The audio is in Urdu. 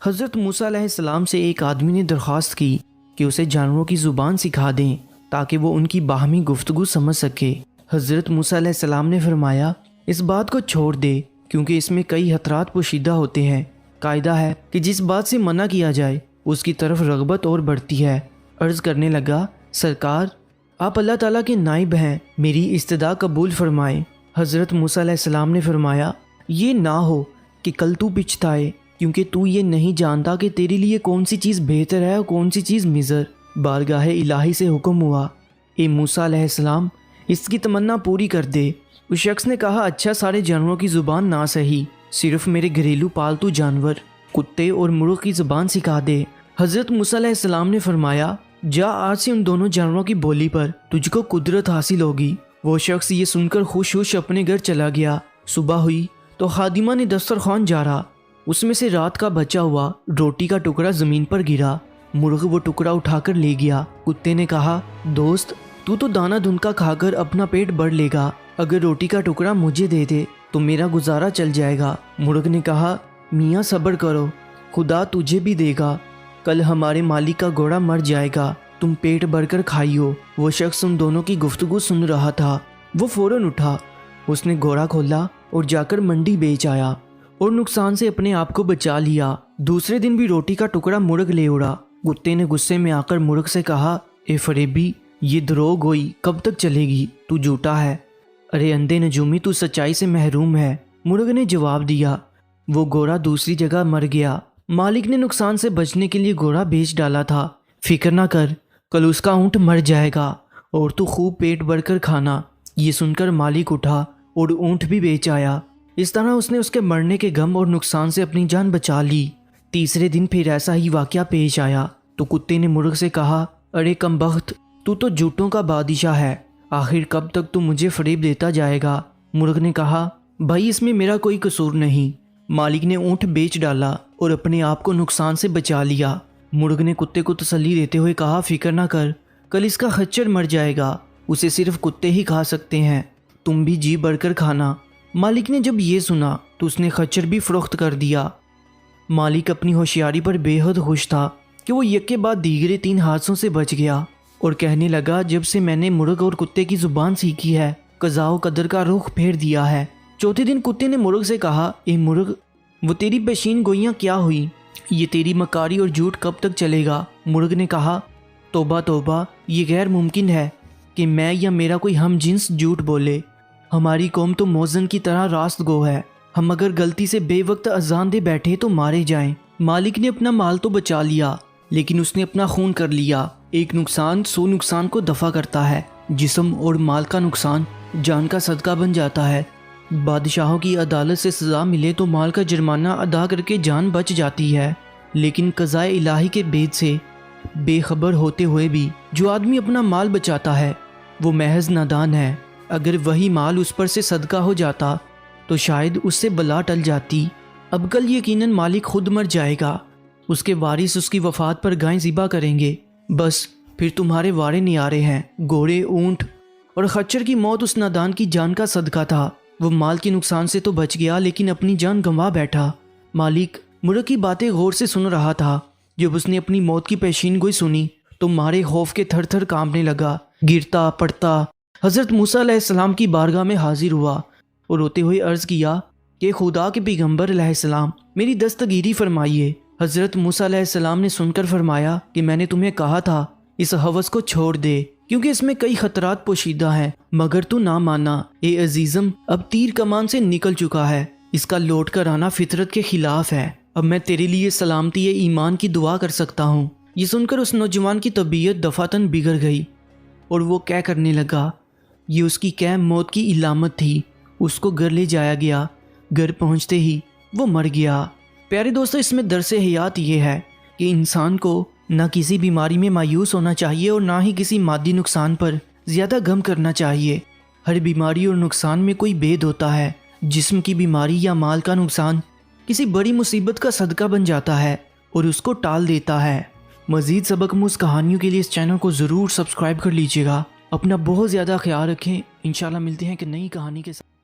حضرت موسیٰ علیہ السلام سے ایک آدمی نے درخواست کی کہ اسے جانوروں کی زبان سکھا دیں تاکہ وہ ان کی باہمی گفتگو سمجھ سکے۔ حضرت موسیٰ علیہ السلام نے فرمایا اس بات کو چھوڑ دے کیونکہ اس میں کئی خطرات پوشیدہ ہوتے ہیں۔ قاعدہ ہے کہ جس بات سے منع کیا جائے اس کی طرف رغبت اور بڑھتی ہے۔ عرض کرنے لگا سرکار آپ اللہ تعالیٰ کے نائب ہیں، میری استدعا قبول فرمائیں۔ حضرت موسیٰ علیہ السلام نے فرمایا یہ نہ ہو کہ کل تو پچھتائے، کیونکہ تو یہ نہیں جانتا کہ تیرے لیے کون سی چیز بہتر ہے اور کون سی چیز مضر۔ بارگاہ الہی سے حکم ہوا اے موسیٰ علیہ السلام اس کی تمنا پوری کر دے۔ اس شخص نے کہا اچھا سارے جانوروں کی زبان نہ صحیح، صرف میرے گھریلو پالتو جانور کتے اور مرغ کی زبان سکھا دے۔ حضرت موسیٰ علیہ السلام نے فرمایا جا آج سے ان دونوں جانوروں کی بولی پر تجھ کو قدرت حاصل ہوگی۔ وہ شخص یہ سن کر خوش اپنے گھر چلا گیا۔ صبح ہوئی تو خادمہ نے دسترخوان جھاڑا، اس میں سے رات کا بچا ہوا روٹی کا ٹکڑا زمین پر گرا۔ مرغ وہ ٹکڑا اٹھا کر لے گیا۔ کتے نے کہا دوست تو دانہ دھن کا کھا کر اپنا پیٹ بھر لے گا، اگر روٹی کا ٹکڑا مجھے دے دے تو میرا گزارا چل جائے گا۔ مرغ نے کہا میاں صبر کرو، خدا تجھے بھی دے گا، کل ہمارے مالک کا گھوڑا مر جائے گا، تم پیٹ بھر کر کھائیو۔ وہ شخص ان دونوں کی گفتگو سن رہا تھا، وہ فوراً اٹھا، اس نے گھوڑا کھولا اور جا کر منڈی بیچ آیا اور نقصان سے اپنے آپ کو بچا لیا۔ دوسرے دن بھی روٹی کا ٹکڑا مرغ لے اڑا۔ کتے نے غصے میں آ کر مرغ سے کہا اے فریبی یہ دروغ گوئی کب تک چلے گی، تو جھوٹا ہے، ارے اندھے نجومی تو سچائی سے محروم ہے۔ مرغ نے جواب دیا وہ گھوڑا دوسری جگہ مر گیا، مالک نے نقصان سے بچنے کے لیے گھوڑا بیچ ڈالا تھا، فکر نہ کر کل اس کا اونٹ مر جائے گا اور تو خوب پیٹ بھر کر کھانا۔ یہ سن کر مالک اٹھا اور اونٹ بھی بیچ آیا۔ اس طرح اس نے اس کے مرنے کے غم اور نقصان سے اپنی جان بچا لی۔ تیسرے دن پھر ایسا ہی واقعہ پیش آیا تو کتے نے مرغ سے کہا ارے کم بخت تو جھوٹوں کا بادشاہ ہے، آخر کب تک تو مجھے فریب دیتا جائے گا۔ مرغ نے کہا بھائی اس میں میرا کوئی قصور نہیں، مالک نے اونٹ بیچ ڈالا اور اپنے آپ کو نقصان سے بچا لیا۔ مرغ نے کتے کو تسلی دیتے ہوئے کہا فکر نہ کر، کل اس کا خچر مر جائے گا، اسے صرف کتے ہی کھا سکتے ہیں، تم بھی جی بھر کر کھانا۔ مالک نے جب یہ سنا تو اس نے خچر بھی فروخت کر دیا۔ مالک اپنی ہوشیاری پر بے حد خوش تھا کہ وہ یک کے بعد دیگرے 3 حادثوں سے بچ گیا، اور کہنے لگا جب سے میں نے مرغ اور کتے کی زبان سیکھی ہے قضاء و قدر کا رخ پھیر دیا ہے۔ چوتھے دن کتے نے مرغ سے کہا اے مرغ وہ تیری پیشین گوئیاں کیا ہوئی، یہ تیری مکاری اور جھوٹ کب تک چلے گا؟ مرغ نے کہا توبہ توبہ، یہ غیر ممکن ہے کہ میں یا میرا کوئی ہم جنس جھوٹ بولے، ہماری قوم تو موزن کی طرح راست گو ہے، ہم اگر غلطی سے بے وقت اذان دے بیٹھے تو مارے جائیں۔ مالک نے اپنا مال تو بچا لیا لیکن اس نے اپنا خون کر لیا۔ ایک نقصان 100 نقصان کو دفع کرتا ہے، جسم اور مال کا نقصان جان کا صدقہ بن جاتا ہے۔ بادشاہوں کی عدالت سے سزا ملے تو مال کا جرمانہ ادا کر کے جان بچ جاتی ہے، لیکن قضاء الہی کے بید سے بے خبر ہوتے ہوئے بھی جو آدمی اپنا مال بچاتا ہے وہ محض نادان ہے۔ اگر وہی مال اس پر سے صدقہ ہو جاتا تو شاید اس سے بلا ٹل جاتی۔ اب کل یقیناً مالک خود مر جائے گا، اس کے وارث اس کی وفات پر گائیں ذبح کریں گے، بس پھر تمہارے وارے نیارے ہیں۔ گھوڑے، اونٹ اور خچر کی موت اس نادان کی جان کا صدقہ تھا، وہ مال کے نقصان سے تو بچ گیا لیکن اپنی جان گنوا بیٹھا۔ مالک مرغ کی باتیں غور سے سن رہا تھا، جب اس نے اپنی موت کی پیشین گوئی سنی تو مارے خوف کے تھر تھر کانپنے لگا، گرتا پڑتا حضرت موسیٰ علیہ السلام کی بارگاہ میں حاضر ہوا اور روتے ہوئے عرض کیا کہ خدا کے پیغمبر علیہ السلام میری دستگیری فرمائیے۔ حضرت موسیٰ علیہ السلام نے سن کر فرمایا کہ میں نے تمہیں کہا تھا اس ہوس کو چھوڑ دے کیونکہ اس میں کئی خطرات پوشیدہ ہیں، مگر تو نہ مانا۔ اے عزیزم اب تیر کمان سے نکل چکا ہے، اس کا لوٹ کر آنا فطرت کے خلاف ہے، اب میں تیرے لیے سلامتی ایمان کی دعا کر سکتا ہوں۔ یہ سن کر اس نوجوان کی طبیعت دفعتاً بگڑ گئی اور وہ کہہ کرنے لگا، یہ اس کی قیم موت کی علامت تھی۔ اس کو گھر لے جایا گیا، گھر پہنچتے ہی وہ مر گیا۔ پیارے دوستو، اس میں درس حیات یہ ہے کہ انسان کو نہ کسی بیماری میں مایوس ہونا چاہیے اور نہ ہی کسی مادی نقصان پر زیادہ غم کرنا چاہیے۔ ہر بیماری اور نقصان میں کوئی بید ہوتا ہے۔ جسم کی بیماری یا مال کا نقصان کسی بڑی مصیبت کا صدقہ بن جاتا ہے اور اس کو ٹال دیتا ہے۔ مزید سبق آموز کہانیوں کے لیے اس چینل کو ضرور سبسکرائب کر لیجیے گا۔ اپنا بہت زیادہ خیال رکھیں، انشاءاللہ ملتے ہیں کہ نئی کہانی کے ساتھ۔